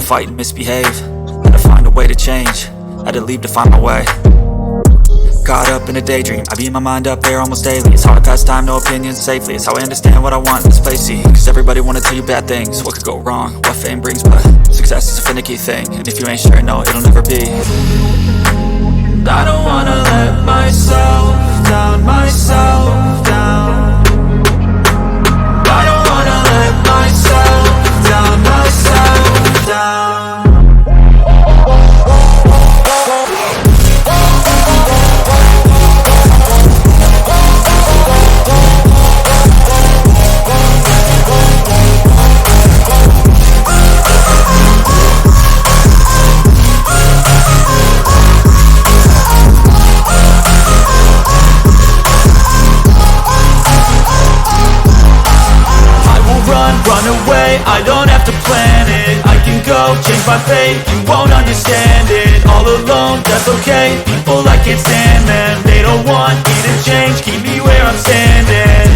fight and misbehave. Had to find a way to change, had to leave to find my way. Caught up in a daydream, I beat my mind up there almost daily. It's how I pass time, no opinions safely. It's how I understand what I want in this place, see. Cause everybody wanna tell you bad things, what could go wrong, what fame brings. But success is a finicky thing, and if you ain't sure, no, it'll never be. I don't wanna let myself down, myself down. I don't wanna let myself down, myself down. Run away, I don't have to plan it. I can go, change my fate, you won't understand it. All alone, that's okay, people I can't stand them. They don't want me to change, keep me where I'm standing.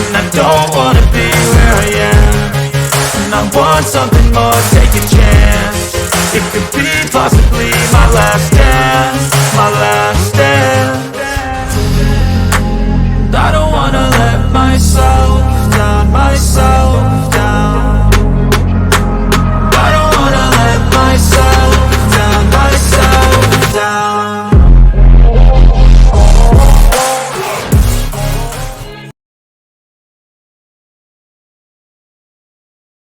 And I don't wanna be where I am, and I want something more, take a chance. It could be possibly my last dance, my last dance. I don't wanna let myself down, myself